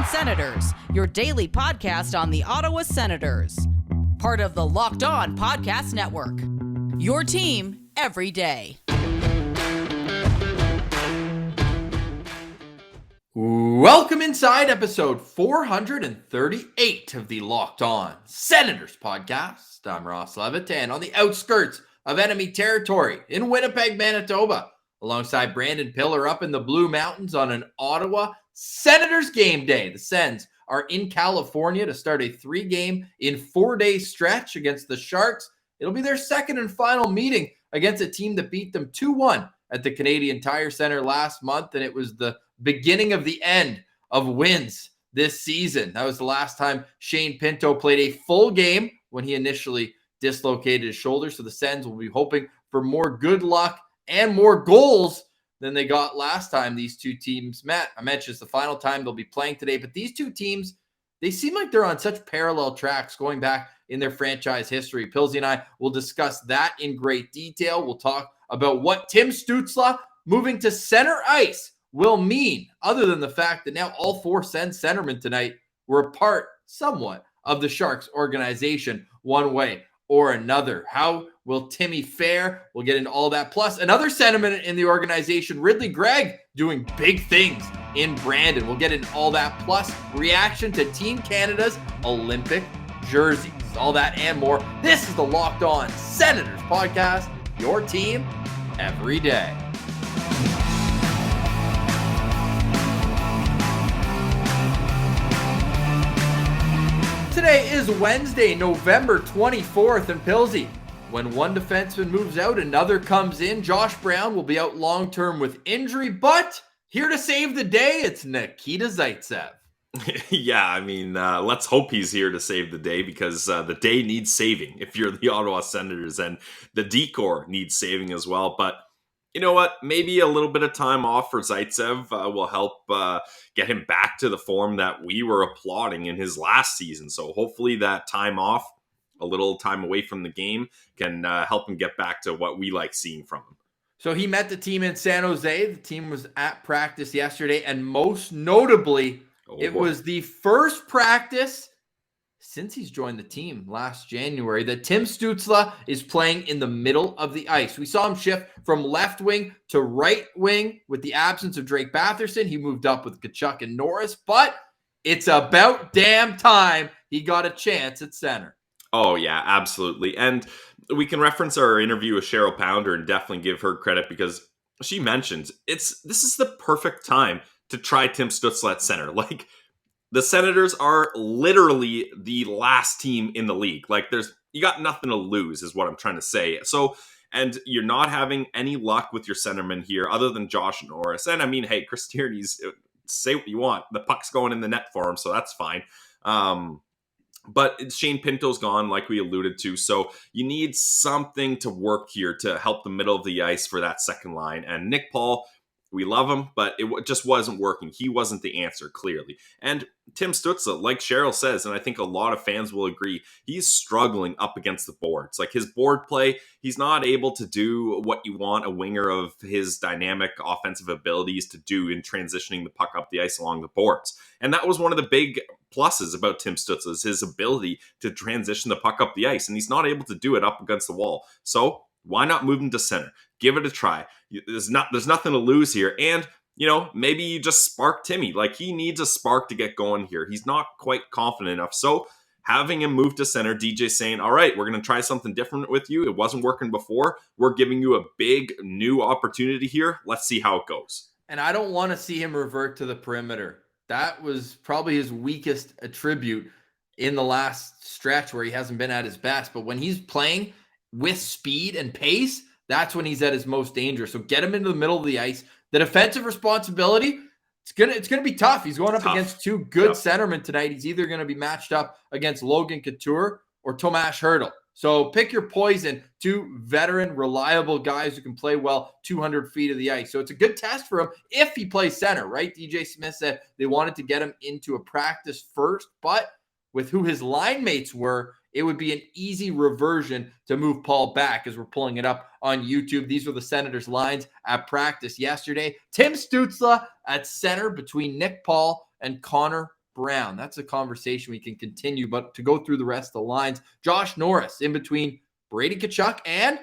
On Senators, your daily podcast on the Ottawa Senators. Part of the Locked On Podcast Network. Your team every day. Welcome inside episode 438 of the Locked On Senators podcast. I'm Ross Levitan on the outskirts of enemy territory in Winnipeg, Manitoba, alongside Brandon Piller up in the Blue Mountains on an Ottawa Senators game day. The Sens are in California to start a 3-game in 4-day stretch against the Sharks. It'll be their second and final meeting against a team that beat them 2-1 at the Canadian Tire Center last month, and it was the beginning of the end of wins this season. That was the last time Shane Pinto played a full game when he initially dislocated his shoulder. So the Sens will be hoping for more good luck and more goals than they got last time these two teams met. I mentioned it's the final time they'll be playing today, but these two teams, they seem like they're on such parallel tracks going back in their franchise history. Pilsy and I will discuss that in great detail. We'll talk about what Tim Stützle moving to center ice will mean, other than the fact that now all four Sens centermen tonight were a part, somewhat, of the Sharks organization one way or another. How will Timmy fare? We'll get into all that. Plus, another centerman in the organization, Ridly Greig, doing big things in Brandon. We'll get into all that. Plus, reaction to Team Canada's Olympic jerseys. All that and more. This is the Locked On Senators podcast, your team every day. Today is Wednesday, November 24th, and Pilsy, when one defenseman moves out, another comes in. Josh Brown will be out long-term with injury, but here to save the day, it's Nikita Zaitsev. Yeah, I mean, let's hope he's here to save the day, because the day needs saving if you're the Ottawa Senators, and the decor needs saving as well. But you know what? Maybe a little bit of time off for Zaitsev will help get him back to the form that we were applauding in his last season. So hopefully that time off, a little time away from the game, can help him get back to what we like seeing from him. So he met the team in San Jose. The team was at practice yesterday, and most notably, it was the first practice since he's joined the team last January that Tim Stützle is playing in the middle of the ice. We saw him shift from left wing to right wing with the absence of Drake Batherson. He moved up with Tkachuk and Norris, but it's about damn time he got a chance at center. Oh, yeah, absolutely. And we can reference our interview with Cheryl Pounder and definitely give her credit, because she mentions this is the perfect time to try Tim Stützle at center. Like, the Senators are literally the last team in the league. Like, you got nothing to lose is what I'm trying to say. So, and you're not having any luck with your centerman here other than Josh Norris. And I mean, hey, Chris Tierney's, say what you want. The puck's going in the net for him, so that's fine. But Shane Pinto's gone, like we alluded to. So you need something to work here to help the middle of the ice for that second line. And Nick Paul, we love him, but it just wasn't working. He wasn't the answer, clearly. And Tim Stützle, like Cheryl says, and I think a lot of fans will agree, he's struggling up against the boards. Like, his board play, he's not able to do what you want a winger of his dynamic offensive abilities to do in transitioning the puck up the ice along the boards. And that was one of the big pluses about Tim Stützle, is his ability to transition the puck up the ice. And he's not able to do it up against the wall. So why not move him to center? Give it a try. There's nothing to lose here. And, you know, maybe you just spark Timmy. Like, he needs a spark to get going here. He's not quite confident enough. So having him move to center, DJ saying, all right, we're going to try something different with you. It wasn't working before. We're giving you a big new opportunity here. Let's see how it goes. And I don't want to see him revert to the perimeter. That was probably his weakest attribute in the last stretch where he hasn't been at his best. But when he's playing with speed and pace, that's when he's at his most dangerous. So get him into the middle of the ice. The defensive responsibility, it's gonna be tough. He's going up against two good centermen tonight. He's either going to be matched up against Logan Couture or Tomas Hertl. So pick your poison. Two veteran, reliable guys who can play well 200 feet of the ice. So it's a good test for him if he plays center, right? DJ Smith said they wanted to get him into a practice first, but with who his line mates were, it would be an easy reversion to move Paul back, as we're pulling it up on YouTube. These were the Senators' lines at practice yesterday. Tim Stützle at center between Nick Paul and Connor Brown. That's a conversation we can continue, but to go through the rest of the lines, Josh Norris in between Brady Tkachuk and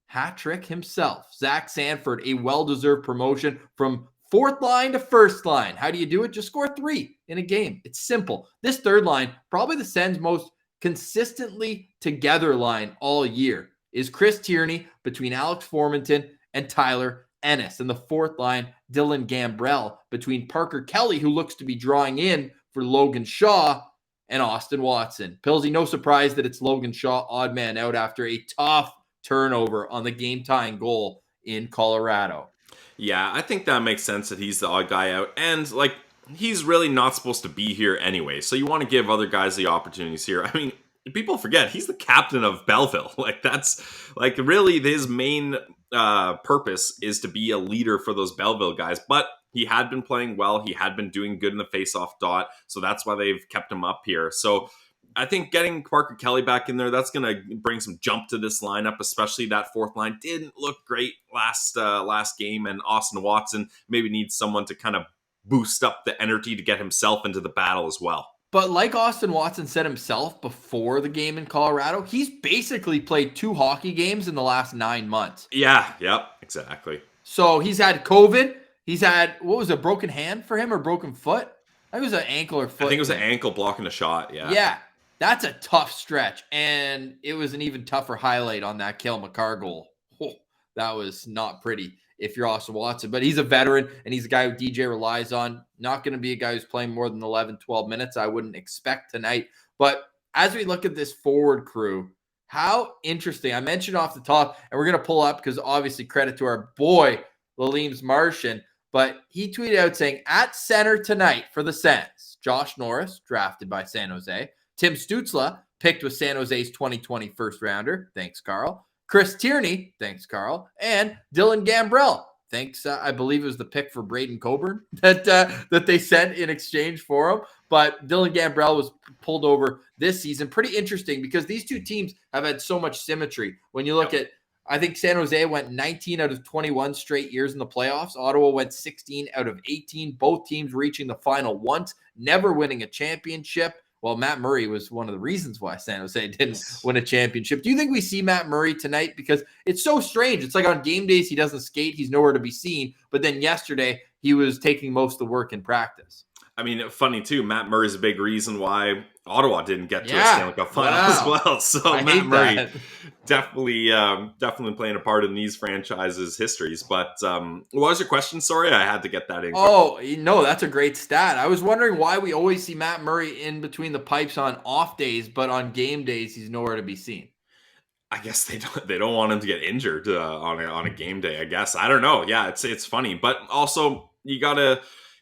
hat trick himself, Zach Sanford, a well-deserved promotion from fourth line to first line. How do you do it? Just score 3 in a game. It's simple. This third line, probably the Sens' most consistently together line all year, is Chris Tierney between Alex Formenton and Tyler Ennis. And the fourth line, Dylan Gambrell between Parker Kelly, who looks to be drawing in for Logan Shaw, and Austin Watson. Pillsy, no surprise that it's Logan Shaw, odd man out after a tough turnover on the game-tying goal in Colorado. Yeah, I think that makes sense that he's the odd guy out. And, like, he's really not supposed to be here anyway. So you want to give other guys the opportunities here. I mean, people forget he's the captain of Belleville. Like, that's, like, really his main purpose is to be a leader for those Belleville guys. But he had been playing well. He had been doing good in the face-off dot. So that's why they've kept him up here. So I think getting Parker Kelly back in there, that's going to bring some jump to this lineup, especially that fourth line. Didn't look great last game, and Austin Watson maybe needs someone to kind of boost up the energy to get himself into the battle as well. But like Austin Watson said himself before the game in Colorado, he's basically played 2 hockey games in the last 9 months. Yeah, yep, exactly. So he's had COVID. He's had, what was it, a broken hand for him or broken foot? I think it was an ankle or foot. I think it was an ankle blocking a shot, yeah. Yeah, that's a tough stretch. And it was an even tougher highlight on that Cale Makar goal. Oh, that was not pretty if you're Austin Watson. But he's a veteran, and he's a guy who DJ relies on. Not going to be a guy who's playing more than 11, 12 minutes, I wouldn't expect tonight. But as we look at this forward crew, how interesting. I mentioned off the top, and we're going to pull up because obviously credit to our boy, Laleem's Martian. But he tweeted out saying, at center tonight for the Sens, Josh Norris, drafted by San Jose. Tim Stützle, picked with San Jose's 2020 first rounder. Thanks, Carl. Chris Tierney. Thanks, Carl. And Dylan Gambrell. Thanks, I believe it was the pick for Braden Coburn that they sent in exchange for him. But Dylan Gambrell was pulled over this season. Pretty interesting because these two teams have had so much symmetry. When you look at, I think San Jose went 19 out of 21 straight years in the playoffs. Ottawa went 16 out of 18. Both teams reaching the final once, never winning a championship. Well, Matt Murray was one of the reasons why San Jose didn't win a championship. Do you think we see Matt Murray tonight? Because it's so strange. It's like on game days, he doesn't skate. He's nowhere to be seen. But then yesterday, he was taking most of the work in practice. I mean, funny too, Matt Murray's a big reason why Ottawa didn't get to a Stanley Cup final as well. So Matt Murray definitely playing a part in these franchises' histories. But what was your question? Sorry, I had to get that in. Oh, no, that's a great stat. I was wondering why we always see Matt Murray in between the pipes on off days, but on game days, he's nowhere to be seen. I guess they don't want him to get injured on a game day. I guess I don't know. Yeah, it's funny, but also you gotta.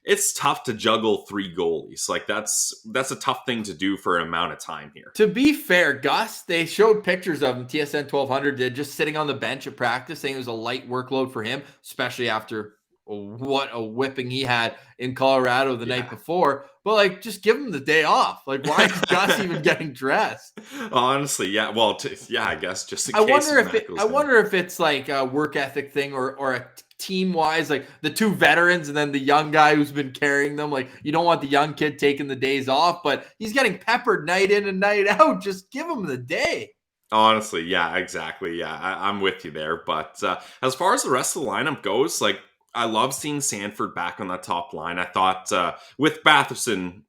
It's tough to juggle 3 goalies. Like that's a tough thing to do for an amount of time here. To be fair, Gus, they showed pictures of him, TSN 1200 did, just sitting on the bench at practice, saying it was a light workload for him, especially after what a whipping he had in Colorado the night before. But like, just give him the day off. Like, why is Gus even getting dressed? Honestly, yeah. Well, I guess just in I case. wonder if it's like a work ethic thing or a team-wise, like the 2 veterans and then the young guy who's been carrying them. Like, you don't want the young kid taking the days off, but he's getting peppered night in and night out. Just give him the day. Honestly, yeah, exactly. Yeah, I'm with you there. But as far as the rest of the lineup goes, like, I love seeing Sanford back on that top line. I thought with Batherson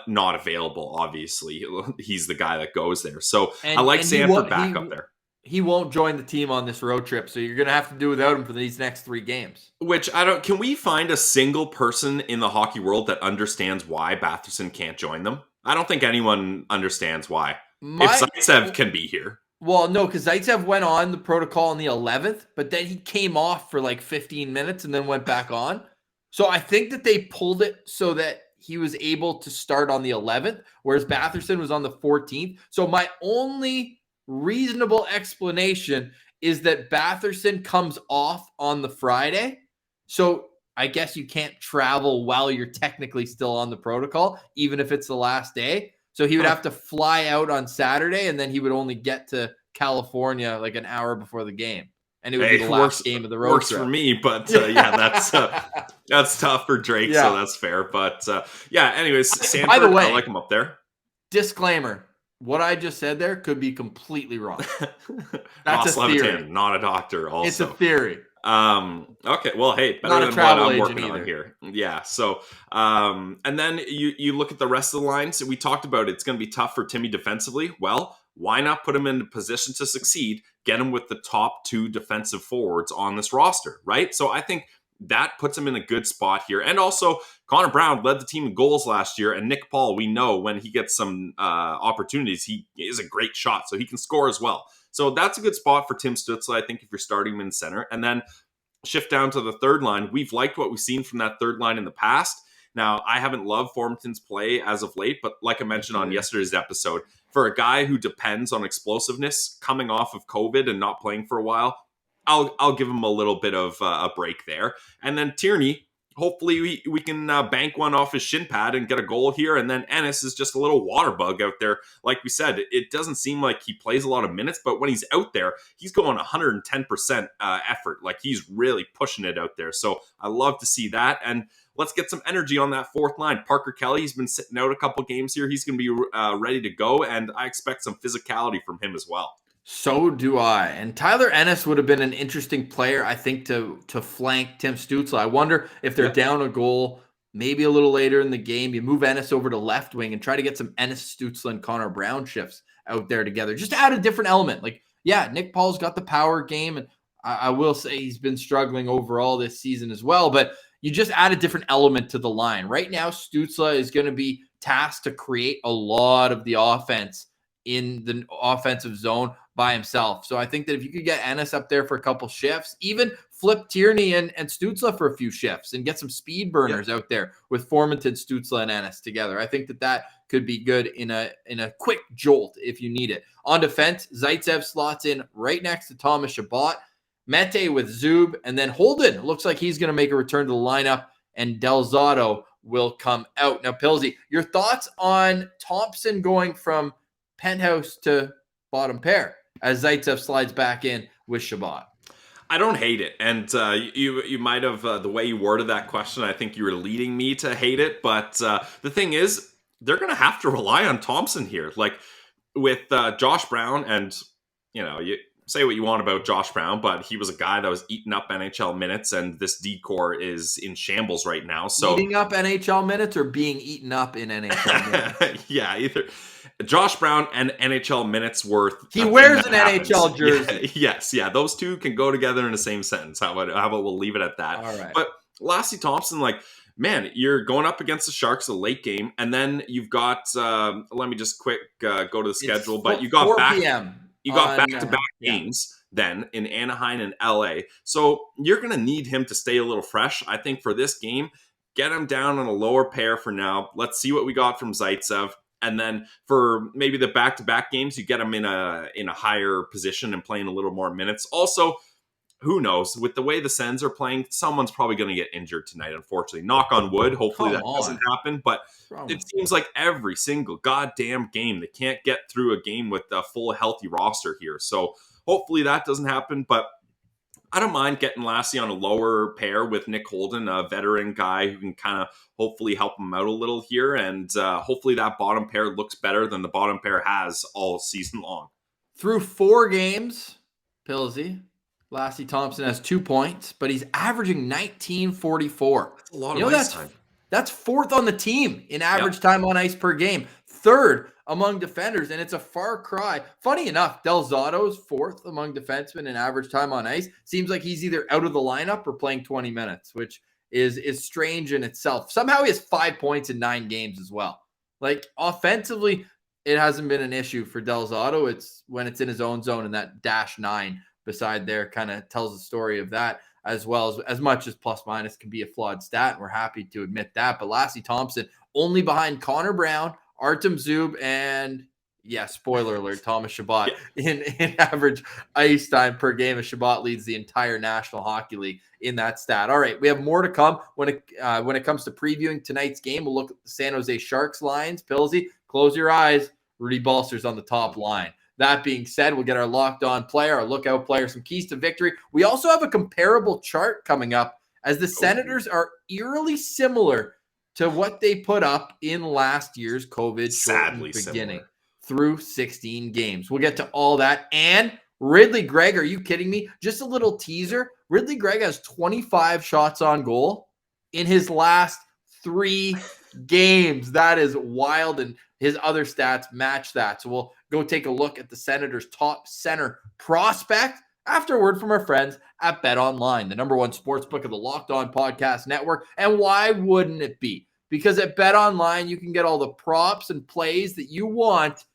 not available, obviously, he's the guy that goes there. So I like Sanford back up there. He won't join the team on this road trip, so you're going to have to do without him for these next 3 games. Which can we find a single person in the hockey world that understands why Batherson can't join them? I don't think anyone understands why. If Zaitsev can be here. Well, no, because Zaitsev went on the protocol on the 11th, but then he came off for like 15 minutes and then went back on. So I think that they pulled it so that he was able to start on the 11th, whereas Batherson was on the 14th. So my only reasonable explanation is that Batherson comes off on the Friday. So I guess you can't travel while you're technically still on the protocol, even if it's the last day. So he would have to fly out on Saturday, and then he would only get to California like an hour before the game. And it would be the last game of the road Works trip. for me, but yeah, that's That's tough for Drake, so that's fair. But anyways, Sanford, by the way, I like him up there. Disclaimer. What I just said there could be completely wrong. That's Ross a theory. Levitan, not a doctor. Also, it's a theory. Okay. Well, hey, better than what I'm working on here. Yeah. So, and then you look at the rest of the lines. We talked about it's going to be tough for Timmy defensively. Well, why not put him in a position to succeed? Get him with the top 2 defensive forwards on this roster, right? So I think that puts him in a good spot here. And also, Connor Brown led the team in goals last year, and Nick Paul, we know when he gets some opportunities, he is a great shot, so he can score as well. So that's a good spot for Tim Stützle, I think, if you're starting him in center. And then shift down to the third line. We've liked what we've seen from that third line in the past. Now, I haven't loved Formenton's play as of late, but like I mentioned on yesterday's episode, for a guy who depends on explosiveness coming off of COVID and not playing for a while, I'll give him a little bit of a break there. And then Tierney, hopefully we can bank one off his shin pad and get a goal here. And then Ennis is just a little water bug out there. Like we said, it doesn't seem like he plays a lot of minutes, but when he's out there, he's going 110% effort. Like he's really pushing it out there. So I love to see that. And let's get some energy on that fourth line. Parker Kelly, he's been sitting out a couple games here. He's going to be ready to go. And I expect some physicality from him as well. So do I. And Tyler Ennis would have been an interesting player, I think, to flank Tim Stützle. I wonder if they're down a goal, maybe a little later in the game, you move Ennis over to left wing and try to get some Ennis, Stützle, and Connor Brown shifts out there together. Just to add a different element. Like, yeah, Nick Paul's got the power game, and I will say he's been struggling overall this season as well, but you just add a different element to the line. Right now, Stützle is going to be tasked to create a lot of the offense in the offensive zone by himself. So I think that if you could get Ennis up there for a couple shifts, even flip Tierney and Stützle for a few shifts and get some speed burners out there with Formenton, Stützle, and Ennis together, I think that could be good in a quick jolt if you need it. On defense, Zaitsev slots in right next to Thomas Chabot, Mete with Zub, and then Holden looks like he's going to make a return to the lineup, and Del Zotto will come out. Now, Pilsy, your thoughts on Thompson going from penthouse to bottom pair as Zaitsev slides back in with Chabot? I don't hate it. And you might have, the way you worded that question, I think you were leading me to hate it. But the thing is, they're going to have to rely on Thompson here. Like with Josh Brown, and, you say what you want about Josh Brown, but he was a guy that was eating up NHL minutes, and this D-core is in shambles right now. So eating up NHL minutes or being eaten up in NHL minutes? Yeah, either. Josh Brown and NHL minutes worth. He wears an NHL jersey. Yeah, those two can go together in the same sentence. How about we'll leave it at that? All right. But Lassie Thompson, like, man, you're going up against the Sharks a late game, and then you've got. Let me just quick go to the schedule, but you got 4 p.m. You got back-to-back games then in Anaheim and LA. So you're going to need him to stay a little fresh. I think for this game, get him down on a lower pair for now. Let's see what we got from Zaitsev. And then for maybe the back-to-back games, you get him in a higher position and playing a little more minutes. Also, who knows? With the way the Sens are playing, someone's probably going to get injured tonight, unfortunately. Knock on wood. Hopefully that doesn't happen. But it seems like every single goddamn game, they can't get through a game with a full healthy roster here. So hopefully that doesn't happen. But I don't mind getting Lassie on a lower pair with Nick Holden, a veteran guy who can kind of hopefully help him out a little here. And hopefully that bottom pair looks better than the bottom pair has all season long. Through 4 games, Pilsy, Lassie Thompson has 2 points, but he's averaging 19.44. That's a lot of ice time. That's 4th on the team in average time on ice per game. 3rd among defenders, and it's a far cry. Funny enough, Del Zotto's 4th among defensemen in average time on ice. Seems like he's either out of the lineup or playing 20 minutes, which is strange in itself. Somehow he has 5 points in 9 games as well. Like, offensively, it hasn't been an issue for Del Zotto. It's when it's in his own zone, and that -9 beside there kind of tells the story of that, as well as much as plus minus can be a flawed stat. And we're happy to admit that. But Lassie Thompson only behind Connor Brown, Artem Zub, and spoiler alert, Thomas Chabot in average ice time per game, as Chabot leads the entire National Hockey League in that stat. All right, we have more to come when it comes to previewing tonight's game. We'll look at the San Jose Sharks lines. Pilsy, close your eyes. Rudy Balcer's on the top line. That being said, we'll get our locked on player, our lookout player, some keys to victory. We also have a comparable chart coming up as the Senators are eerily similar to what they put up in last year's COVID-shortened beginning through 16 games. We'll get to all that. And Ridly Greig, are you kidding me? Just a little teaser. Ridly Greig has 25 shots on goal in his last 3 games. That is wild, and his other stats match that. So we'll go take a look at the Senators' top center prospect after a word from our friends at Bet Online, the #1 sportsbook of the Locked On Podcast Network. And why wouldn't it be? Because at Bet Online, you can get all the props and plays that you want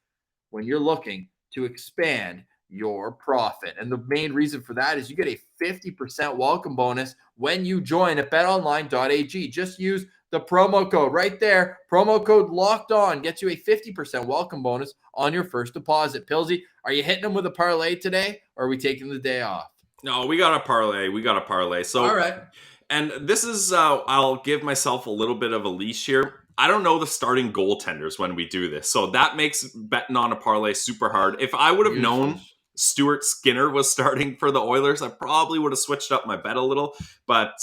when you're looking to expand your profit. And the main reason for that is you get a 50% welcome bonus when you join at betonline.ag. Just use the promo code right there. Promo code Locked On gets you a 50% welcome bonus on your first deposit. Pilsy, are you hitting them with a parlay today, or are we taking the day off? No, we got a parlay. So, all right. And this is, I'll give myself a little bit of a leash here. I don't know the starting goaltenders when we do this. So that makes betting on a parlay super hard. If I would have known Stuart Skinner was starting for the Oilers, I probably would have switched up my bet a little. But,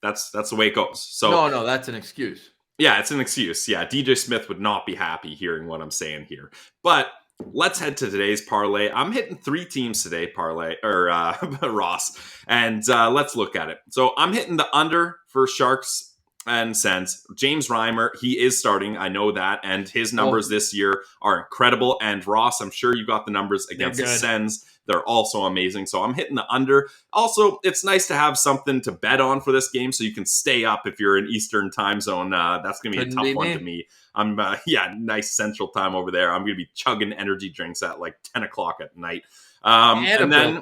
that's the way it goes. So No, that's an excuse. Yeah, it's an excuse. Yeah, DJ Smith would not be happy hearing what I'm saying here. But let's head to today's parlay. I'm hitting 3 teams today, Ross. And let's look at it. So I'm hitting the under for Sharks and Sens. James Reimer, he is starting. I know that. And his numbers this year are incredible. And Ross, I'm sure you got the numbers against the Sens. They're also amazing. So I'm hitting the under. Also, it's nice to have something to bet on for this game so you can stay up if you're in Eastern time zone. That's going to be a tough one to me. I'm, nice central time over there. I'm going to be chugging energy drinks at like 10 o'clock at night. And then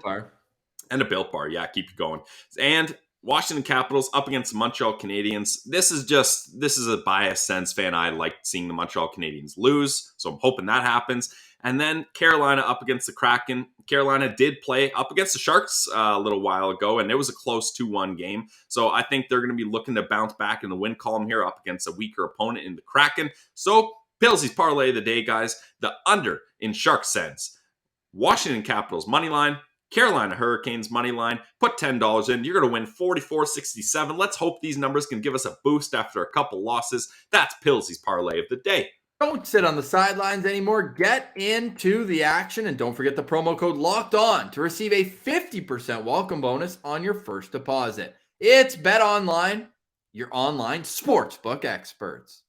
a Built Bar. Yeah, keep it going. And Washington Capitals up against the Montreal Canadiens. This is a biased Sens fan. I like seeing the Montreal Canadiens lose, so I'm hoping that happens. And then Carolina up against the Kraken. Carolina did play up against the Sharks a little while ago, and it was a close 2-1 game. So I think they're going to be looking to bounce back in the win column here up against a weaker opponent in the Kraken. So Pilsy's parlay of the day, guys. The under in Sharks Sens. Washington Capitals money line. Carolina Hurricanes money line. Put $10 in. You're going to win $44.67. Let's hope these numbers can give us a boost after a couple losses. That's Pilsy's parlay of the day. Don't sit on the sidelines anymore. Get into the action, and don't forget the promo code Locked On to receive a 50% welcome bonus on your first deposit. It's Bet Online, your online sportsbook experts.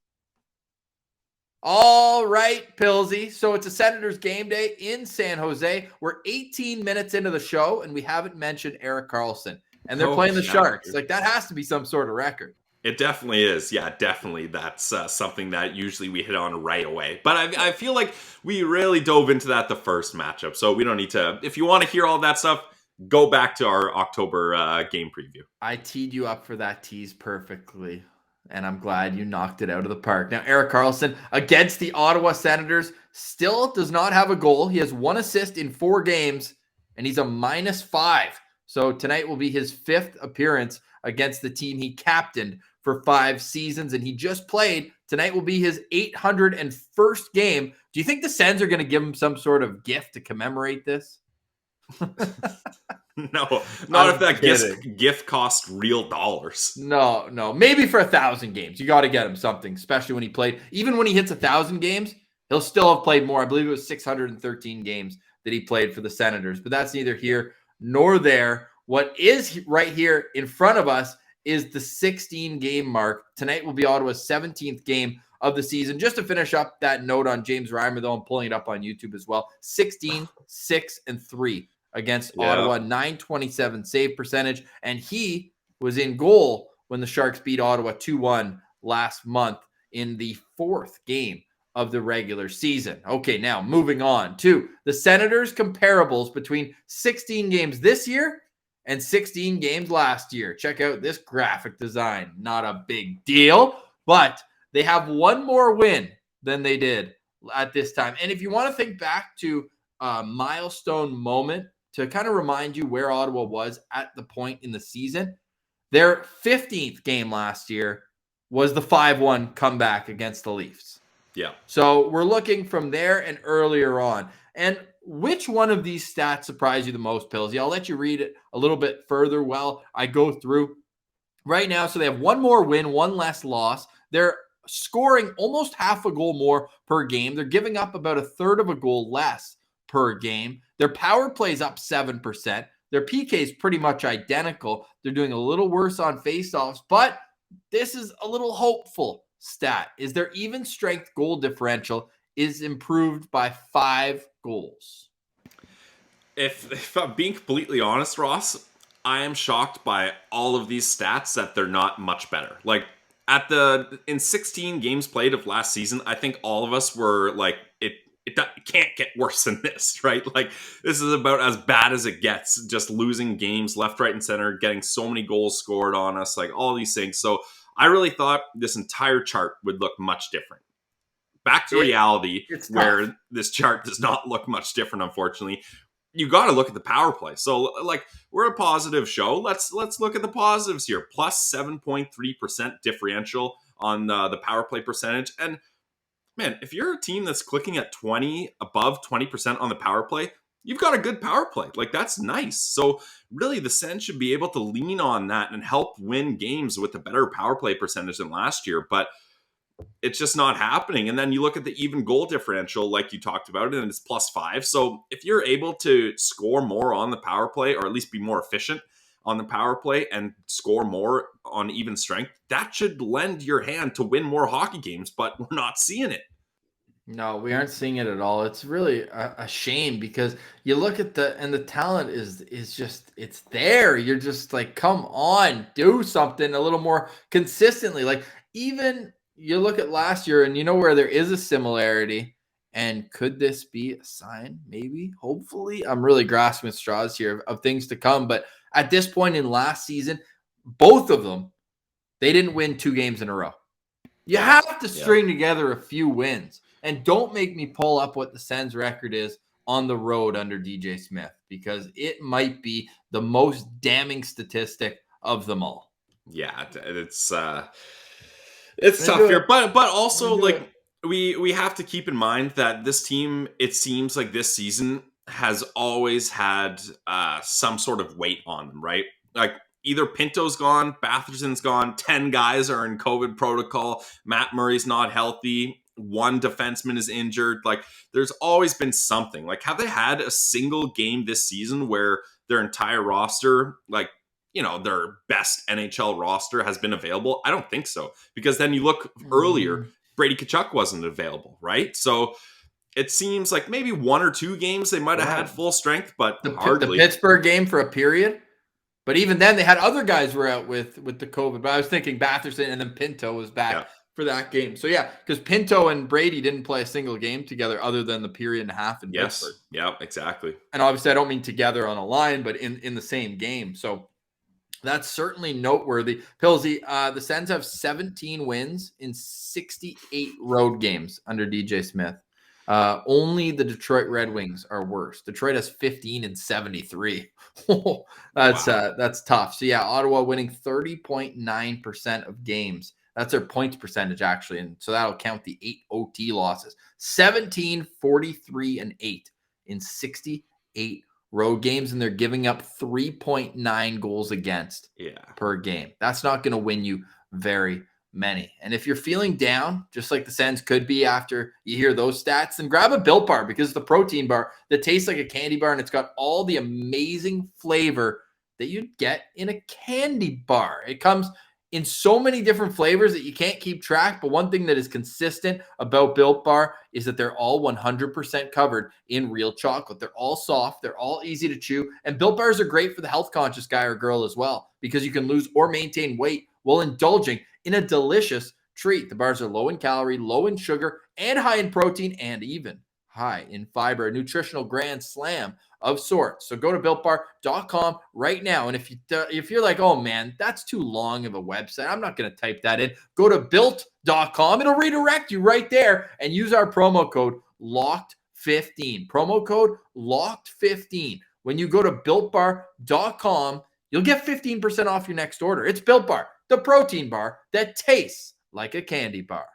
All right, Pilsy. So it's a Senators game day in San Jose. We're 18 minutes into the show, and we haven't mentioned Erik Carlson. And they're playing the Sharks. Like, that has to be some sort of record. It definitely is. Yeah, definitely. That's something that usually we hit on right away. But I feel like we really dove into that the first matchup. So we don't need to. If you want to hear all that stuff, go back to our October game preview. I teed you up for that tease perfectly, and I'm glad you knocked it out of the park. Now, Erik Carlson against the Ottawa Senators still does not have a goal. He has 1 assist in 4 games, and he's a -5. So tonight will be his 5th appearance against the team he captained for 5 seasons, and he just played. Tonight will be his 801st game. Do you think the Sens are going to give him some sort of gift to commemorate this? No, not if that gift cost real dollars. No. Maybe for 1,000 games. You got to get him something, especially when he played. Even when he hits 1,000 games, he'll still have played more. I believe it was 613 games that he played for the Senators, but that's neither here nor there. What is right here in front of us is the 16-game mark. Tonight will be Ottawa's 17th game of the season. Just to finish up that note on James Reimer, though, I'm pulling it up on YouTube as well. 16, 6, and 3 against Ottawa, 927 save percentage. And he was in goal when the Sharks beat Ottawa 2-1 last month in the 4th game of the regular season. Okay, now moving on to the Senators' comparables between 16 games this year and 16 games last year. Check out this graphic design. Not a big deal, but they have 1 more win than they did at this time. And if you want to think back to a milestone moment to kind of remind you where Ottawa was at the point in the season, their 15th game last year was the 5-1 comeback against the Leafs. Yeah. So we're looking from there and earlier on. And which one of these stats surprised you the most, Pillsy? I'll let you read it a little bit further while I go through right now. So they have one more win, one less loss. They're scoring almost half a goal more per game. They're giving up about a third of a goal less per game. Their power play's up 7%. Their PK is pretty much identical. They're doing a little worse on faceoffs, but this is a little hopeful stat. Is their even strength goal differential is improved by 5 goals. If I'm being completely honest, Ross, I am shocked by all of these stats that they're not much better. Like in 16 games played of last season, I think all of us were like, it can't get worse than this, right? Like this is about as bad as it gets. Just losing games left, right, and center, getting so many goals scored on us, like all these things. So I really thought this entire chart would look much different. Back to reality, where this chart does not look much different, unfortunately. You got to look at the power play. So, like, we're a positive show. Let's look at the positives here. Plus 7.3% differential on the power play percentage. And man, if you're a team that's clicking at above 20% on the power play, you've got a good power play. Like, that's nice. So really, the Sens should be able to lean on that and help win games with a better power play percentage than last year. But it's just not happening. And then you look at the even goal differential, like you talked about, and it's plus 5. So if you're able to score more on the power play, or at least be more efficient on the power play and score more on even strength, that should lend your hand to win more hockey games, but we're not seeing it. No, we aren't seeing it at all. It's really a shame, because you look at the talent is just, it's there. You're just like, come on, do something a little more consistently. Like, even you look at last year and you know where there is a similarity, and could this be a sign? Maybe, hopefully. I'm really grasping at straws here of things to come. But at this point in last season, both of them, they didn't win 2 games in a row. You have to string together a few wins. And don't make me pull up what the Sens record is on the road under DJ Smith, because it might be the most damning statistic of them all. Yeah, it's tough here, but also like we have to keep in mind that this team, it seems like this season has always had some sort of weight on them, right? Like either Pinto's gone, Batherson's gone, 10 guys are in COVID protocol, Matt Murray's not healthy, 1 defenseman is injured. Like there's always been something. Like, have they had a single game this season where their entire roster, like, you know, their best NHL roster has been available? I don't think so, because then you look earlier, Brady Tkachuk wasn't available, right? So it seems like maybe 1 or 2 games they might have had full strength, but hardly. The Pittsburgh game for a period. But even then, they had other guys were out with the COVID. But I was thinking Batherson, and then Pinto was back for that game. So, yeah, because Pinto and Brady didn't play a single game together other than the period and a half in Pittsburgh. Yeah, exactly. And obviously, I don't mean together on a line, but in the same game. So that's certainly noteworthy. Pillsy, the Sens have 17 wins in 68 road games under DJ Smith. Only the Detroit Red Wings are worse. Detroit has 15 and 73. That's tough. So yeah, Ottawa winning 30.9% of games. That's their points percentage, actually. And so that'll count the 8 OT losses. 17, 43, and 8 in 68 road games, and they're giving up 3.9 goals against per game. That's not going to win you very many. And if you're feeling down, just like the Sens could be after you hear those stats, then grab a Built Bar, because it's the protein bar that tastes like a candy bar, and it's got all the amazing flavor that you'd get in a candy bar. It comes in so many different flavors that you can't keep track. But one thing that is consistent about Built Bar is that they're all 100% covered in real chocolate. They're all soft. They're all easy to chew. And Built Bars are great for the health conscious guy or girl as well, because you can lose or maintain weight while indulging in a delicious treat. The bars are low in calorie, low in sugar, and high in protein, and even high in fiber. A nutritional grand slam of sorts. So go to BuiltBar.com right now. And if you're like, oh man, that's too long of a website, I'm not going to type that in. Go to Built.com. It'll redirect you right there, and use our promo code LOCKED15. Promo code LOCKED15. When you go to BuiltBar.com, you'll get 15% off your next order. It's Built Bar, the protein bar that tastes like a candy bar.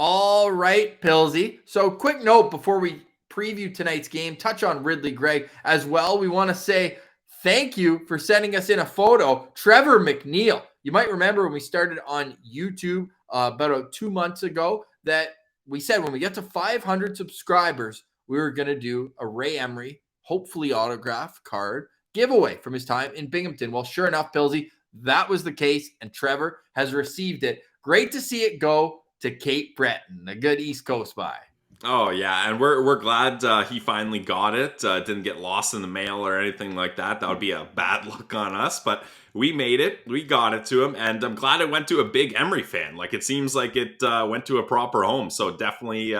All right, Pillsy. So quick note before we preview tonight's game, touch on Ridly Greig as well. We want to say thank you for sending us in a photo. Trevor McNeil. You might remember when we started on YouTube about 2 months ago that we said when we get to 500 subscribers, we were going to do a Ray Emery, hopefully autograph card giveaway from his time in Binghamton. Well, sure enough, Pillsy, that was the case, and Trevor has received it. Great to see it go to Cape Breton, a good East Coast buy. Oh yeah, and we're glad he finally got it. Didn't get lost in the mail or anything like that. That would be a bad look on us, but we made it. We got it to him, and I'm glad it went to a big Emery fan. Like, it seems like it went to a proper home. So definitely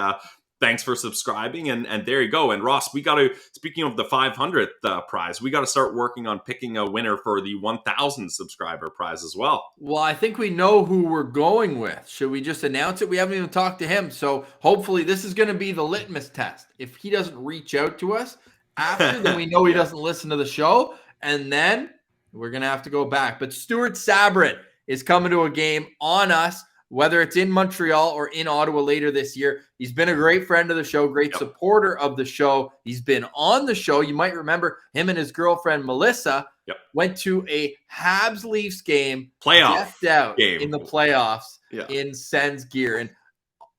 thanks for subscribing, and there you go. And Ross, we got to, speaking of the 500th prize, we got to start working on picking a winner for the 1,000 subscriber prize as well. Well, I think we know who we're going with. Should we just announce it? We haven't even talked to him, so hopefully this is going to be the litmus test. If he doesn't reach out to us after, then we know he doesn't listen to the show, and then we're going to have to go back. But Stuart Sabrin is coming to a game on us, whether it's in Montreal or in Ottawa later this year. He's been a great friend of the show, great supporter of the show. He's been on the show. You might remember him and his girlfriend, Melissa, went to a Habs-Leafs game, decked out in the playoffs in Sens gear. And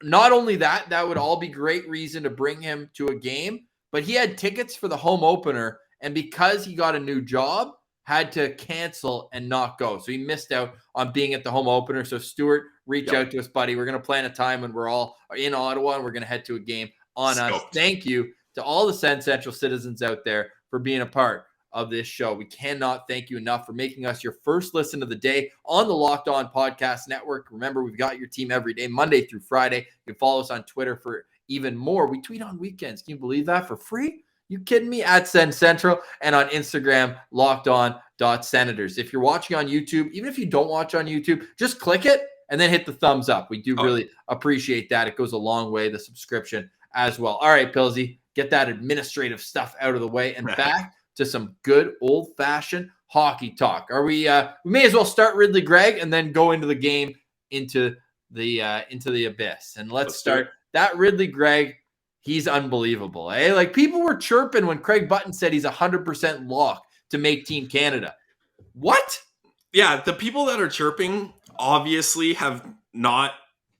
not only that, that would all be great reason to bring him to a game, but he had tickets for the home opener, and because he got a new job, had to cancel and not go. So he missed out on being at the home opener. So Stuart, reach out to us, buddy. We're going to plan a time when we're all in Ottawa and we're going to head to a game on us. Thank you to all the Sens Central citizens out there for being a part of this show. We cannot thank you enough for making us your first listen of the day on the Locked On Podcast Network. Remember, we've got your team every day, Monday through Friday. You can follow us on Twitter for even more. We tweet on weekends. Can you believe that? For free? You kidding me? At Sen Central, and on Instagram, lockedon.senators. If you're watching on YouTube, even if you don't watch on YouTube, just click it and then hit the thumbs up. We do really appreciate that. It goes a long way, the subscription as well. All right, Pillsy, get that administrative stuff out of the way and back to some good old-fashioned hockey talk. Are we may as well start Ridly Greig and then go into the game, into the abyss. And let's start that Ridly Greig. He's unbelievable, eh? Like, people were chirping when Craig Button said he's 100% lock to make Team Canada. What? Yeah, the people that are chirping obviously have not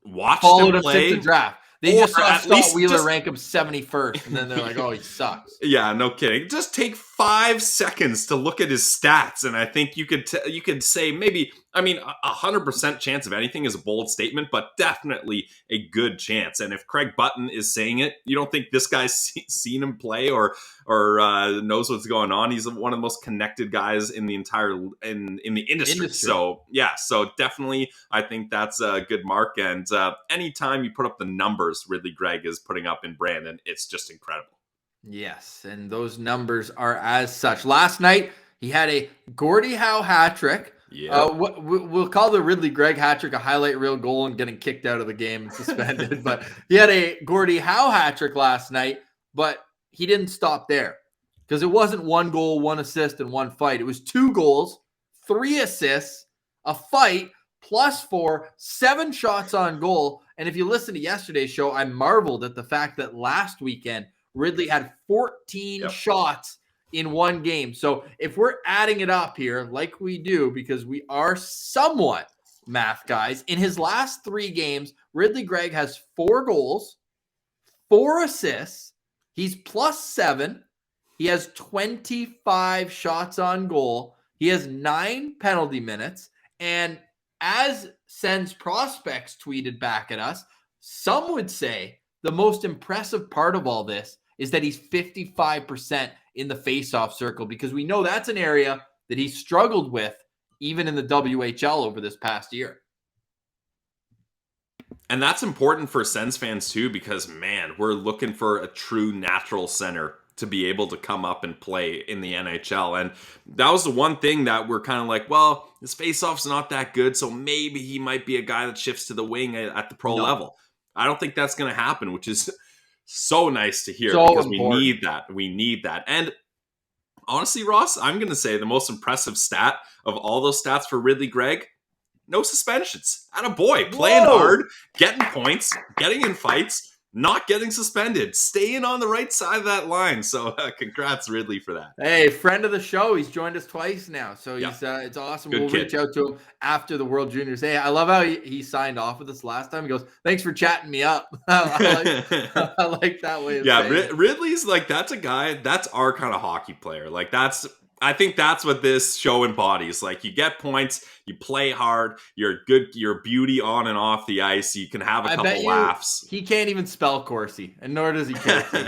watched Followed him play. Since the draft. They just saw Scott Wheeler rank him 71st, and then they're like, oh, he sucks. Yeah, no kidding. Just take 5 seconds to look at his stats, and I think you could say maybe, I mean, 100% chance of anything is a bold statement, but definitely a good chance. And if Craig Button is saying it, you don't think this guy's seen him play or knows what's going on. He's one of the most connected guys in the entire in the industry. So yeah, so definitely I think that's a good mark. And anytime you put up the numbers Ridly Greig is putting up in Brandon, it's just incredible. Yes, and those numbers are as such. Last night he had a Gordie Howe hat trick. Yeah, we'll call the Ridly Greig hat trick a highlight reel goal and getting kicked out of the game and suspended. But he had a Gordie Howe hat trick last night, but he didn't stop there because it wasn't 1 goal, 1 assist, and 1 fight. It was 2 goals, 3 assists, a fight, +4, 7 shots on goal. And if you listen to yesterday's show, I marveled at the fact that last weekend Ridly had 14 shots in 1 game. So if we're adding it up here, like we do, because we are somewhat math guys, in his last 3 games, Ridly Greig has 4 goals, 4 assists. He's +7. He has 25 shots on goal. He has 9 penalty minutes. And as Sens prospects tweeted back at us, some would say the most impressive part of all this is that he's 55% in the faceoff circle, because we know that's an area that he struggled with even in the WHL over this past year. And that's important for Sens fans too, because man, we're looking for a true natural center to be able to come up and play in the NHL. And that was the one thing that we're kind of like, well, his faceoff's not that good, so maybe he might be a guy that shifts to the wing at the pro level. I don't think that's going to happen, which is so nice to hear, because we need that. We need that. And honestly, Ross, I'm going to say the most impressive stat of all those stats for Ridly Greig, no suspensions. Attaboy, playing hard, getting points, getting in fights. not getting suspended, staying on the right side of that line. So congrats, Ridly, for that. Hey, friend of the show. He's joined us twice now. So Yeah. he's it's awesome. Good We'll kid. reach out to him after the World Juniors. Hey, I love how he signed off with us last time. He goes, thanks for chatting me up. I like that way of saying it. Ridley's like, that's a guy, that's our kind of hockey player. Like I think that's what this show embodies. Like, you get points, you play hard, you're a beauty on and off the ice. You can have a couple laughs. He can't even spell Corsi, and nor does he care.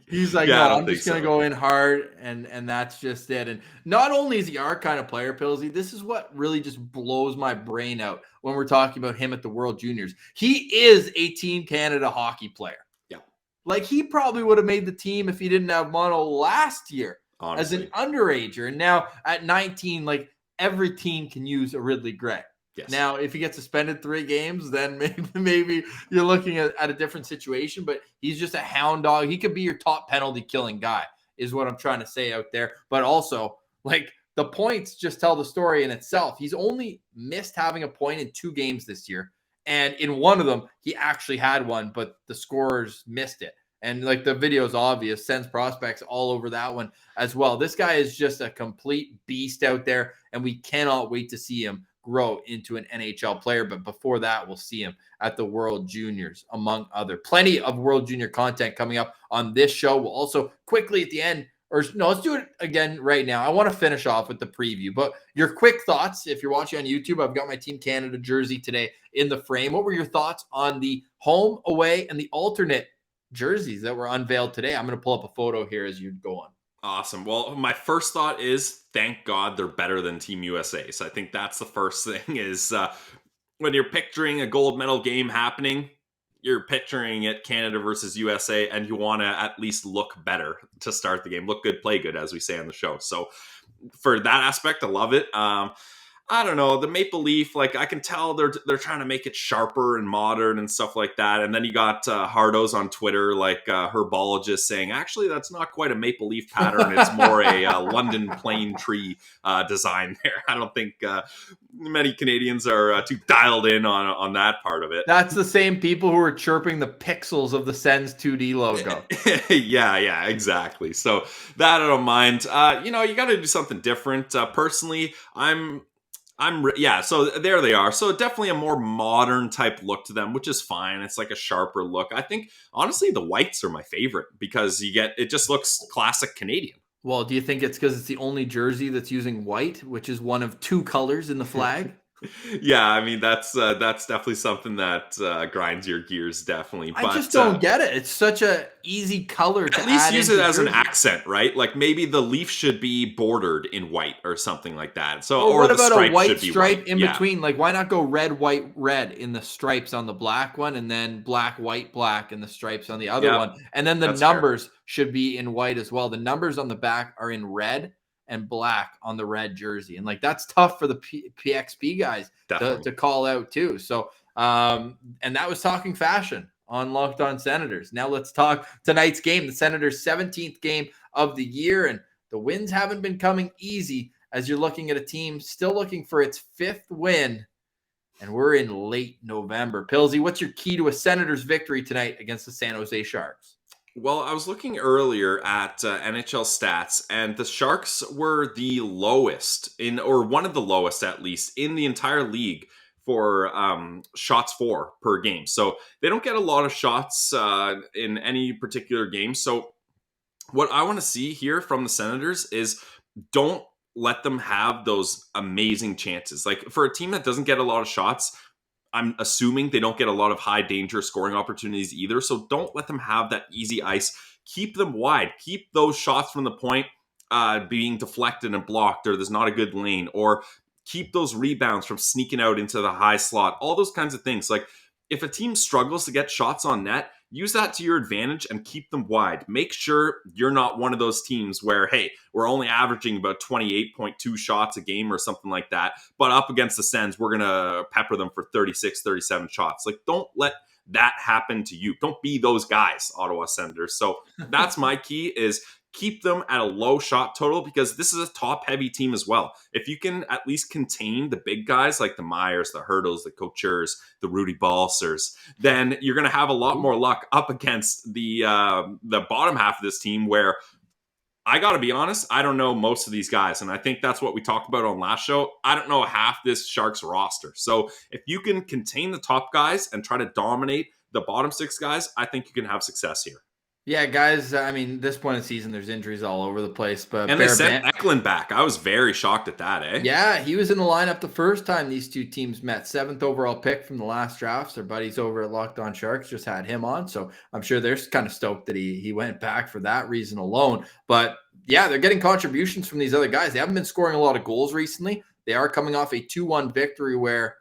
He's like, Yeah, no, I'm just gonna go in hard, and that's just it. And not only is he our kind of player, Pillsy, this is what really just blows my brain out when we're talking about him at the World Juniors. He is a Team Canada hockey player. Yeah, like he probably would have made the team if he didn't have mono last year. Honestly. As an underager. And now at 19, like every team can use a Ridly Greig. Yes. Now, if he gets suspended 3 games, then maybe you're looking at a different situation, but he's just a hound dog. He could be your top penalty killing guy is what I'm trying to say out there. But also, like, the points just tell the story in itself. He's only missed having a point in 2 games this year. And in one of them, he actually had one, but the scorers missed it. And like the video is obvious, sends prospects all over that one as well. This guy is just a complete beast out there, and we cannot wait to see him grow into an NHL player. But before that, we'll see him at the World Juniors, among other. Plenty of World Junior content coming up on this show. We'll also quickly at the end, or no, let's do it again right now. I want to finish off with the preview, but your quick thoughts, if you're watching on YouTube, I've got my Team Canada jersey today in the frame. What were your thoughts on the home, away, and the alternate jerseys that were unveiled today? I'm going to pull up a photo here as you go on. Awesome. Well, my first thought is, thank God they're better than Team USA. So I think that's the first thing is when you're picturing a gold medal game happening, you're picturing it Canada versus USA, and you want to at least look better to start the game. Look good, play good, as we say on the show. So for that aspect, I love it. I don't know, the maple leaf, like I can tell they're trying to make it sharper and modern and stuff like that. And then you got Hardos on Twitter, like herbologist, saying, actually, that's not quite a maple leaf pattern. It's more a London plane tree design there. I don't think many Canadians are too dialed in on that part of it. That's the same people who are chirping the pixels of the Sens 2D logo. yeah, exactly. So that I don't mind. You got to do something different. Personally, so there they are. So definitely a more modern type look to them, which is fine. It's like a sharper look. I think, honestly, the whites are my favorite because it just looks classic Canadian. Well, do you think it's because it's the only jersey that's using white, which is one of 2 colors in the flag? Yeah, I mean, that's definitely something that grinds your gears, definitely. But I just don't get it. It's such a easy color to at least add use it as jersey. an accent, right? Like maybe the leaf should be bordered in white or something like that. So, or what about a white should be stripe white. in between? Like, why not go red, white, red in the stripes on the black one, and then black, white, black in the stripes on the other one? And then the numbers should be in white as well. The numbers on the back are in red and black on the red jersey. And like, that's tough for the PXP guys to call out too. So, and that was talking fashion on Locked On Senators. Now let's talk tonight's game, the Senators' 17th game of the year. And the wins haven't been coming easy as you're looking at a team still looking for its 5th win. And we're in late November. Pillsy, what's your key to a Senators victory tonight against the San Jose Sharks? Well, I was looking earlier at NHL stats, and the Sharks were the lowest or one of the lowest at least in the entire league for shots for per game. So they don't get a lot of shots in any particular game. So what I want to see here from the Senators is don't let them have those amazing chances. Like for a team that doesn't get a lot of shots, I'm assuming they don't get a lot of high danger scoring opportunities either. So don't let them have that easy ice. Keep them wide. Keep those shots from the point being deflected and blocked, or there's not a good lane, or keep those rebounds from sneaking out into the high slot. All those kinds of things. Like if a team struggles to get shots on net, use that to your advantage and keep them wide. Make sure you're not one of those teams where, hey, we're only averaging about 28.2 shots a game or something like that, but up against the Sens, we're going to pepper them for 36, 37 shots. Like, don't let that happen to you. Don't be those guys, Ottawa Senators. So that's my key is keep them at a low shot total, because this is a top-heavy team as well. If you can at least contain the big guys like the Myers, the Hurdles, the Coucheurs, the Rudy Balsers, then you're going to have a lot more luck up against the bottom half of this team, where I got to be honest, I don't know most of these guys. And I think that's what we talked about on last show. I don't know half this Sharks roster. So if you can contain the top guys and try to dominate the bottom 6 guys, I think you can have success here. Yeah, guys, I mean, this point of the season, there's injuries all over the place. But and they sent Eklund back. I was very shocked at that, eh? Yeah, he was in the lineup the first time these two teams met. 7th overall pick from the last drafts. Their buddies over at Locked On Sharks just had him on. So I'm sure they're kind of stoked that he went back for that reason alone. But yeah, they're getting contributions from these other guys. They haven't been scoring a lot of goals recently. They are coming off a 2-1 victory where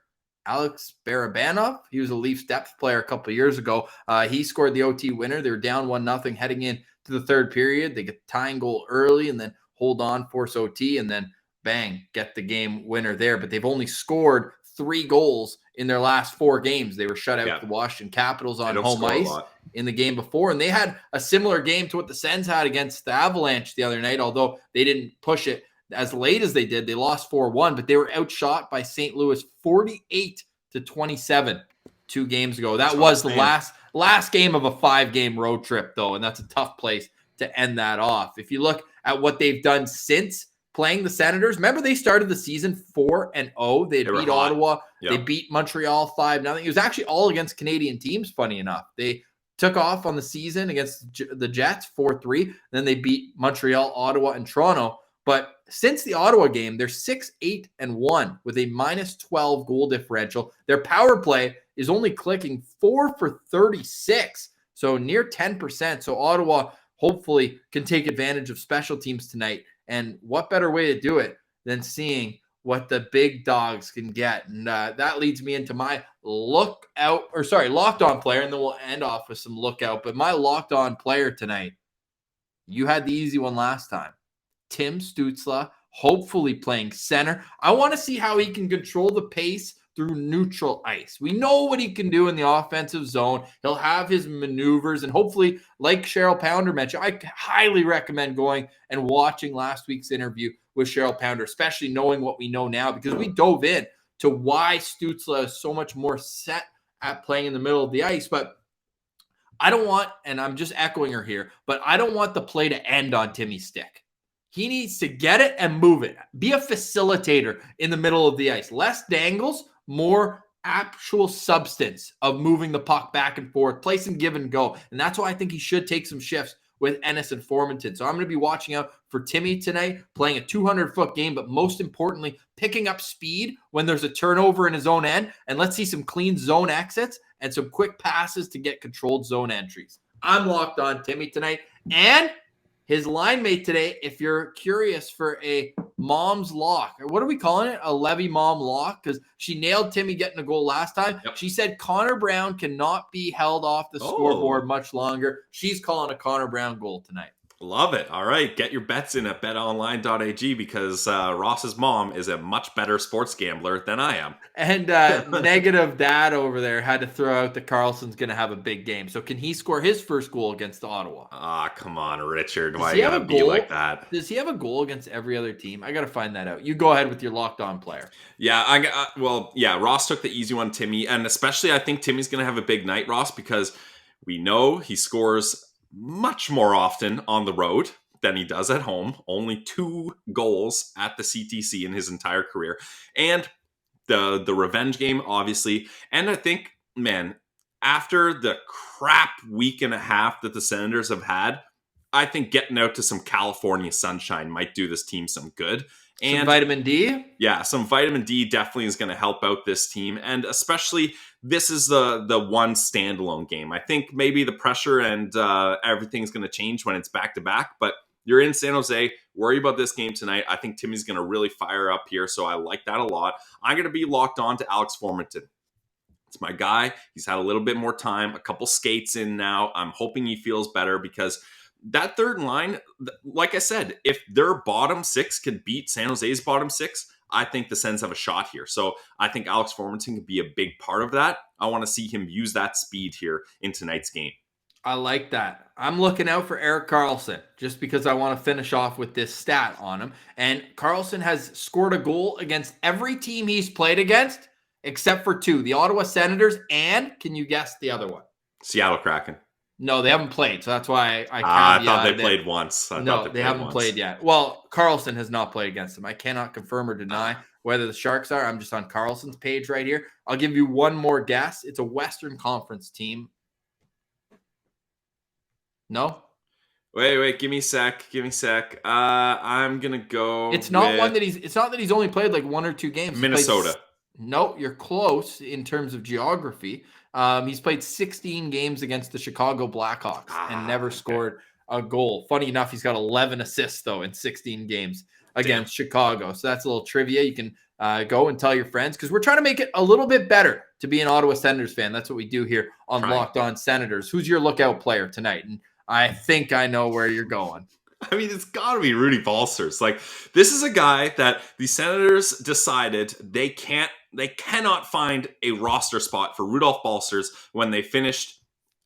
Alex Barabanov, he was a Leafs depth player a couple of years ago. He scored the OT winner. They were down 1-0 heading in to the third period. They get the tying goal early and then hold on, force OT, and then bang, get the game winner there. But they've only scored 3 goals in their last 4 games. They were shut out to the Washington Capitals on home ice in the game before. And they had a similar game to what the Sens had against the Avalanche the other night, although they didn't push it as late as they did. They lost 4-1, but they were outshot by St. Louis 48-27 2 games ago. That was the last game of a 5-game road trip, though, and that's a tough place to end that off. If you look at what they've done since playing the Senators, remember they started the season 4-0. They beat Ottawa. Yep. They beat Montreal 5-0. It was actually all against Canadian teams, funny enough. They took off on the season against the Jets 4-3. Then they beat Montreal, Ottawa, and Toronto. But since the Ottawa game, they're 6-8-1 with a -12 goal differential. Their power play is only clicking 4 for 36, so near 10%. So Ottawa hopefully can take advantage of special teams tonight. And what better way to do it than seeing what the big dogs can get? And that leads me into my locked on player, and then we'll end off with some lookout. But my locked on player tonight, you had the easy one last time. Tim Stützle, hopefully playing center. I want to see how he can control the pace through neutral ice. We know what he can do in the offensive zone. He'll have his maneuvers, and hopefully, like Cheryl Pounder mentioned, I highly recommend going and watching last week's interview with Cheryl Pounder, especially knowing what we know now, because we dove in to why Stützle is so much more set at playing in the middle of the ice. But I don't want, and I'm just echoing her here, but I don't want the play to end on Timmy's stick. He needs to get it and move it. Be a facilitator in the middle of the ice. Less dangles, more actual substance of moving the puck back and forth, play some give and go. And that's why I think he should take some shifts with Ennis and Formanton. So I'm going to be watching out for Timmy tonight, playing a 200-foot game, but most importantly, picking up speed when there's a turnover in his own end. And let's see some clean zone exits and some quick passes to get controlled zone entries. I'm locked on Timmy tonight. And his line mate today, if you're curious for a mom's lock, or what are we calling it? A Levy mom lock, because she nailed Timmy getting a goal last time. Yep. She said Connor Brown cannot be held off the scoreboard much longer. She's calling a Connor Brown goal tonight. Love it. All right. Get your bets in at betonline.ag, because Ross's mom is a much better sports gambler than I am. And negative dad over there had to throw out that Carlson's going to have a big game. So can he score his first goal against Ottawa? Come on, Richard. Why you gotta be like that? Does he have a goal against every other team? I got to find that out. You go ahead with your locked on player. Yeah. Ross took the easy one, Timmy. And especially I think Timmy's going to have a big night, Ross, because we know he scores much more often on the road than he does at home. Only 2 goals at the CTC in his entire career. And the revenge game, obviously. And I think, man, after the crap week and a half that the Senators have had, I think getting out to some California sunshine might do this team some good. And some vitamin D? Yeah, some vitamin D definitely is going to help out this team. And especially, this is the one standalone game. I think maybe the pressure and everything's going to change when it's back-to-back. But you're in San Jose. Worry about this game tonight. I think Timmy's going to really fire up here, so I like that a lot. I'm going to be locked on to Alex Formanton. It's my guy. He's had a little bit more time, a couple skates in now. I'm hoping he feels better, because that third line, like I said, if their bottom 6 can beat San Jose's bottom 6, I think the Sens have a shot here. So I think Alex Formanton can be a big part of that. I want to see him use that speed here in tonight's game. I like that. I'm looking out for Erik Carlson just because I want to finish off with this stat on him. And Carlson has scored a goal against every team he's played against except for two, the Ottawa Senators, and can you guess the other one? Seattle Kraken. No, they haven't played, so that's why I thought they played once. No, they haven't played yet. Well, Carlson has not played against them. I cannot confirm or deny whether the Sharks are. I'm just on Carlson's page right here. I'll give you one more guess. It's a Western Conference team. No? Wait, give me a sec. I'm gonna go. It's not it's not that he's only played like one or two games. Minnesota. No, you're close in terms of geography. He's played 16 games against the Chicago Blackhawks and never scored a goal. Funny enough, he's got 11 assists, though, in 16 games against Chicago. So that's a little trivia. You can go and tell your friends because we're trying to make it a little bit better to be an Ottawa Senators fan. That's what we do here on Locked On Senators. Who's your lookout player tonight? And I think I know where you're going. I mean, it's got to be Rudy Balcers. Like, this is a guy that the Senators decided they cannot find a roster spot for Rudolph Balcers when they finished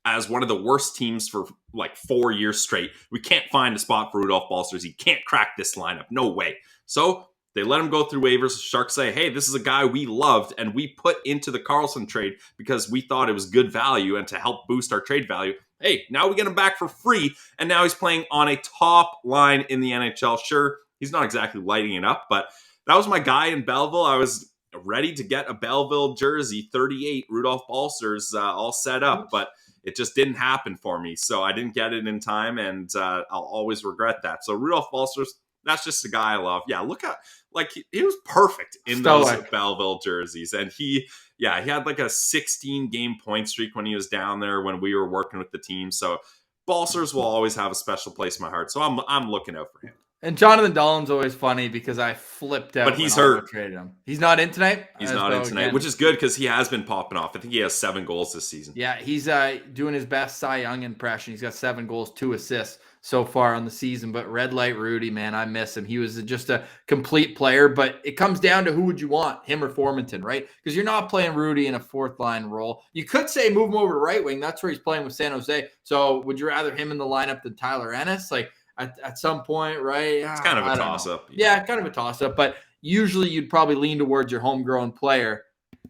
as one of the worst teams for like 4 years straight. We can't find a spot for Rudolph Balcers. He can't crack this lineup. No way. So they let him go through waivers. Sharks say, hey, this is a guy we loved and we put into the Carlson trade because we thought it was good value and to help boost our trade value. Hey, now we get him back for free, and now he's playing on a top line in the NHL. Sure, he's not exactly lighting it up, but that was my guy in Belleville. I was ready to get a Belleville jersey, 38, Rudolph Balcers, all set up, but it just didn't happen for me, so I didn't get it in time, and I'll always regret that. So Rudolph Balcers, that's just a guy I love. Yeah, look at, like, he was perfect in those Belleville jerseys, and he had like a 16-game point streak when he was down there when we were working with the team. So Balcers will always have a special place in my heart. So I'm looking out for him. And Jonathan Dahlen's always funny because I flipped out. But he's hurt. Him. He's not in tonight? He's not in tonight, which is good because he has been popping off. I think he has 7 goals this season. Yeah, he's doing his best Cy Young impression. He's got 7 goals, 2 assists so far on the season. But Red Light Rudy, man, I miss him. He was just a complete player. But it comes down to who would you want, him or Formanton, right? Because you're not playing Rudy in a fourth-line role. You could say move him over to right wing. That's where he's playing with San Jose. So would you rather him in the lineup than Tyler Ennis? Like, at some point, right? It's kind of a toss-up. Yeah, kind of a toss-up. But usually you'd probably lean towards your homegrown player.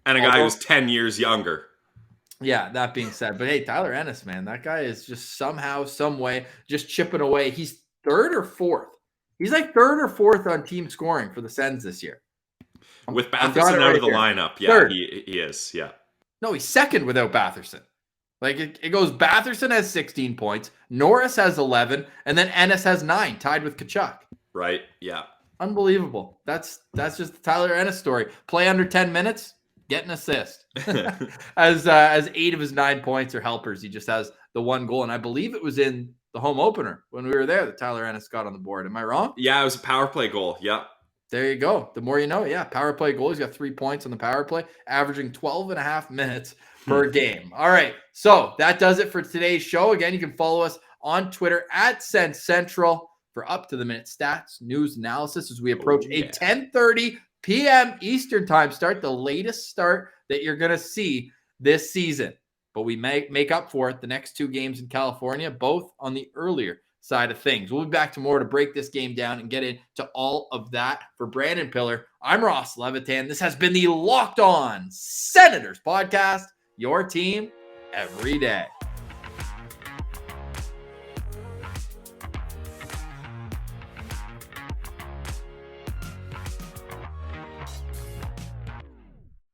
And a guy who's 10 years younger. Yeah, that being said. But, hey, Tyler Ennis, man, that guy is just somehow, some way, just chipping away. He's 3rd or 4th. He's like 3rd or 4th on team scoring for the Sens this year. With Batherson out of the lineup. Yeah, he is, yeah. No, he's 2nd without Batherson. Like, it goes, Batherson has 16 points, Norris has 11, and then Ennis has 9, tied with Tkachuk. Right, yeah. Unbelievable. That's just the Tyler Ennis story. Play under 10 minutes, get an assist. as 8 of his 9 points are helpers. He just has the 1 goal, and I believe it was in the home opener when we were there that Tyler Ennis got on the board. Am I wrong? Yeah, it was a power play goal, yeah. There you go. The more you know. Yeah, power play goal. He's got 3 points on the power play, averaging 12 and a half minutes per game. All right. So that does it for today's show. Again, you can follow us on Twitter at Sens Central for up-to-the-minute stats, news, analysis as we approach a 10:30 p.m. Eastern time start, the latest start that you're going to see this season. But we make up for it the next 2 games in California, both on the earlier side of things. We'll be back tomorrow to break this game down and get into all of that. For Brandon Piller, I'm Ross Levitan. This has been the Locked On Senators podcast, your team every day.